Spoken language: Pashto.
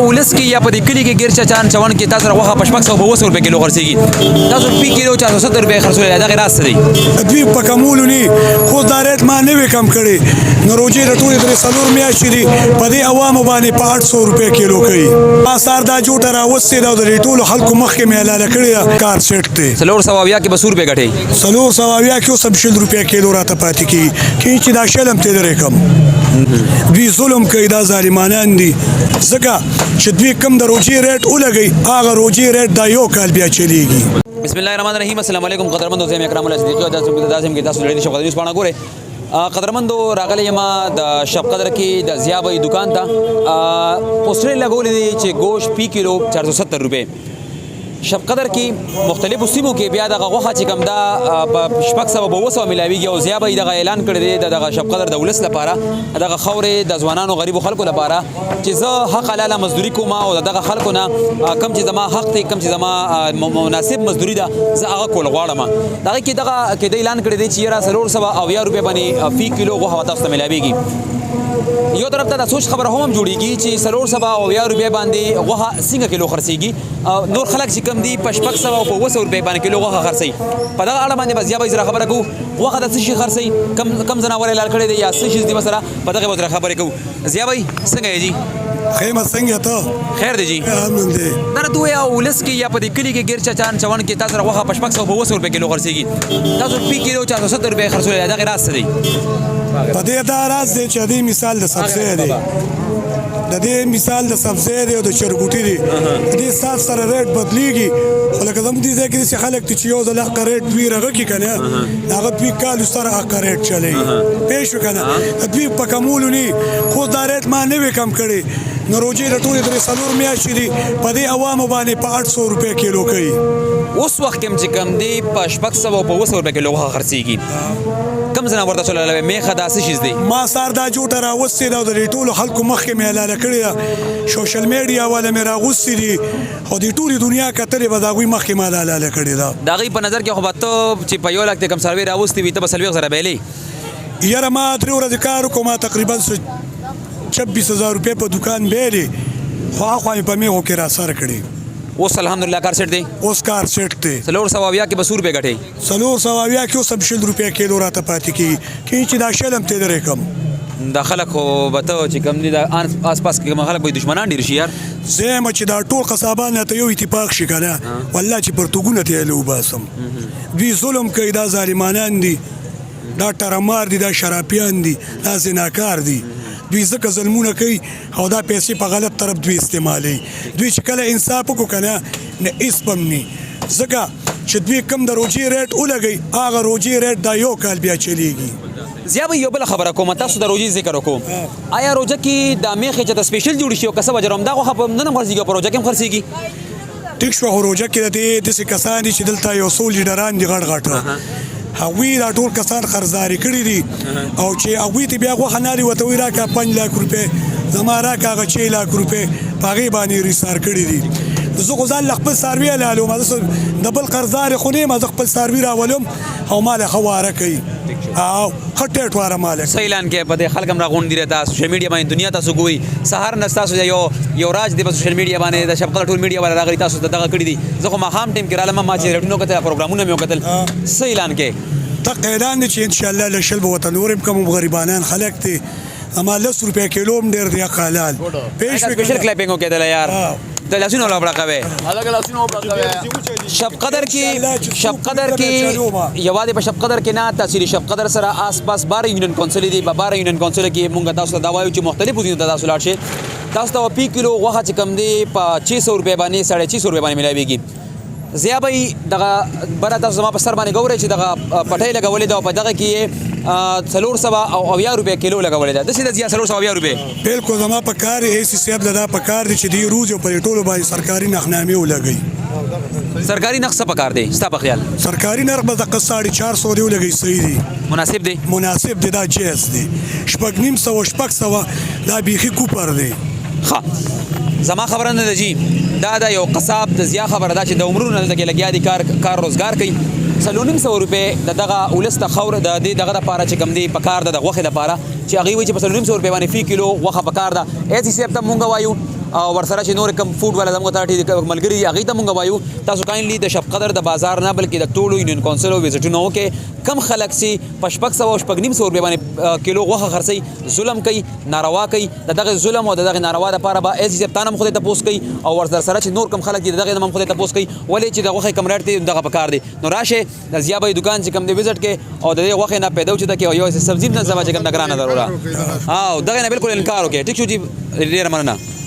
ولس کې یا په دې کلی کې ګیر چان چون کې تاسو راغه پښپک 120 روپے کیلو خرڅيږي تاسو په کیلو 470 روپے خرڅول دا غیر راست دی دوی په کمولونی خو دا ریټ ما نه وی کم کړي نو روجي رټول درې سلور میاشتې دي په دې عوامو باندې په 800 روپے کیلو کوي ما سار دا جوټه راوستي دا د ټولو خلکو مخ کې مهلاله کړی کار سیټ دی سلور سواویا کې 200 روپے غټي سلور سواویا کې 100 روپے کیلو راته پاتې کی چې دا شلم ته درې کم دوی ظلم کوي دا ظالمانان دي ځکه چې دوی کم د روجي ریټ ولګي هغه روجي ریټ دا یو کال بیا چلیږي بسم الله الرحمن الرحیم السلام علیکم قدرمنو زم اکرام الله صدیقی او داسم کې تاسو لري شو قدرمنو سپانه ګوره قدرمندو راغلی ما د شب قدر کې د زیابې دکان ته پوسټر لګولې دي چې گوشت پی کیلو 470 روپے شب قدر کې مختلفو سیمو کې بیا دغه غوښه چې کوم دا په شپږ سوه به اوه سوه میلاویږي او زیابې دغه اعلان کړی دی دغه شب قدر د ولس لپاره دغه خاورې د ځوانانو غریبو خلکو لپاره چې زه حق حلاله مزدوري کوم او دغه خلکو نه کم چې زما حق دی کم چې زما مناسب مزدوري ده زه هغه کول غواړم دغه کې دغه کې د اعلان کړی دی چې یاره 480 روپے باندې فی کیلو غوښه تاسو ته میلاویږي یو طرف ته د سوچ خبره هم جوړیږي چې 480 روپے باندې غوښه څنګه کیلو خرڅيږي نور خلک چې کم دي په 500 او په 200 روپے باندې کیلو غوښه خرڅي په دغه اړه باندې بس یا به زره خبره کو غوښه د څه شي خرڅي کم زناور اعلان کړی دی یا څه شي دي مثلا په دغه وتر خبره کو زیا بھائی څنګه یې جی خیمه څنګه ته خیر دی جی دا دوی او ولس کې یا په دې کلی کې ګیر چان چون کې تاسو غوښه په 500 او 200 روپے کیلو خرڅيږي تاسو په کیلو 470 روپے خرڅول دا غیر راست دی په دې دا راز دی چې دې مثال د سبزی دی د دې مثال د سبزی دی او د چرګوټي دی دې سات سره ریټ بدلیږي خو لکه زموږ دې ځای کې چې خلک چې یو ځل حق ریټ دوی رغه کې کنه هغه دوی کال سره حق ریټ چلی پېښ وکنه دوی په کمولونی خو دا ریټ ما نه وی کم کړي نو روجي رټول درې سلور میاشتې دي په دې عوامو باندې په 800 روپے کیلو کوي اوس وخت کې چې کم دی په 500 او په 200 روپے کیلو غوښه خرڅيږي کم زنه ورته چلولې میخه داسې شي دی ما سار دا جوټه راوستي دا د ټولو خلکو مخ کې مهلاله کړی سوشل میډیا والا مې راغوستي دي خو د ټولي دنیا کتلې به دا غوي مخ کې مهلاله کړی دا دا غي په نظر کې خو به ته چې په یو لک کم سروي راوستي وي ته به سلوي غره بیلې یاره ما 3 ورځې کار کوم تقریبا 26000 روپے په دکان بیلې خو هغه په میغو کې را سر کړی اوس الحمدلله کار سیټ دی اوس کار سیټ دی سلور سواویا کې 200 روپے غټي سلور سواویا کې 100 روپے کیلو راته پاتې کی چې دا شلم ته درې کم دا خلک خو به ته چې کم دي د آس پاس کې خلک به دشمنان ډیر شي یار زه چې دا ټول قصابان ته یو اتفاق شي کنه والله چې پرتګونه ته له وباسم دوی ظلم کوي دا ظالمانان دي دا ټرمار دي دا شرابيان دي دا زناکار دي دوی ځکه ظلمونه کوي او دا پیسې په غلط طرف دوی استعمالي دوی چې کله انصاف وکړو کنه نه اسپم ني ځکه چې دوی کم د روجي ریټ ولګي هغه روجي ریټ دا یو کال بیا چلیږي زیا به یو بل خبره کوم تاسو د روجي ذکر وکم آیا روجه کې د میخه چې د سپیشل جوړ شي او کسب جرم دا خو نه مرزيږي په روجه کې خرڅيږي ټیک شو روجه کې د دې کسان چې دلته یو سول لیډران دي غړ غړ هغوی دا ټول کسان خرڅداري کړي دي او چې هغوی ته بیا غوښه ناري ورته وایي راکړه 5 لک روپۍ زما راکړه هغه 6 لک روپۍ په هغې باندې ریسار کړي دي زه خو ځان له خپل څاروي حلالوم د بل قرضدار خو نه یم زه خپل څاروي راولم او ماله ښه واره کوي او ښه ټیټ واره ماله څه اعلان کوي په دې خلک هم راغونډ دي ته سوشل میډیا باندې دنیا تاسو ګوري سهار نه تاسو یو راج دی په سوشل میډیا باندې د شب قدر ټول میډیا والا راغلي تاسو دغه کړي دي زه خو ماښام ټیم کې رالم ما چې ریټونو کتل پروګرامونه مې وکتل څه اعلان کوي تق اعلان دي چې ان شاء الله لشل به وطن ورم کوم غریبانان خلک دي اما 10 روپے کیلو هم ډیر دی حلال پېښ سپیشل کلیپینګ وکړل یار د لاسونو لا بړقوي شب قدر کې یوازې په شب قدر کې نه تاثیر شب قدر سره آس پاس 12 یونین کونسل دي 12 یونین کونسل کې مونږ تاسو ته دا وایو چې مختلفو دي تاسو لاړ شي تاسو ته په کیلو غوښه چې کم دی په 600 روپے باندې 650 روپے باندې ملایويږي زیا به دغه بره تاسو زما په سر باندې ګورئ چې دغه پټۍ لګولې ده او په دغه کې 480 روپے کیلو لګولې ده داسې د زیا 480 روپے بالکل زما په کار هیڅ صاحب لدا په کار دي چې دی روز او په ټولو باندې سرکاري نخنامې ولګي سرکاري نرخ څه پکار دی ستا په خیال سرکاري نرخ به د 450 دی ولګي صحیح دی مناسب دی دا جیس دی شپږ نیم سو شپږ سو دا بیخي کوپر دی ښه زما خبره نه ده جی دا یو قصاب د زیا خبره ده چې د عمرونو نه کې لګیا دي کار روزګار کوي 350 روپے دغه ولسته خور د دغه لپاره چې کم دی په کار د غوښې لپاره چې هغه وي چې په 350 روپے باندې فی کیلو غوښه په کار ده ایسی سیب ته مونږ وایو او ورسره چې نور کم فود والا زموږ ته ټی ملګری هغه ته مونږ وایو تاسو کاینلی د شپ قدر د بازار نه بلکې د ټولو یونین کونسل او وزټونو کې کم خلک سي پشپک سو شپګنیم سو روپیا باندې کیلو غوخه خرڅي ظلم کوي ناروا کوي دغه ظلم او دغه ناروا د لپاره به ایسي سپتانم خو ته پوس کوي او ورسره چې نور کم خلک دغه نوم خو ته پوس کوي ولې چې دغه کم ریټ دی دغه پکار دی نو راشه د زیابې دکان چې کم دی وزټ کې او دغه غوخه نه پیدا چې د یو سبزی نه زما چې کم نگران ضروره او دغه نه بالکل انکار وکړي ټیک شو جی ډیر مننه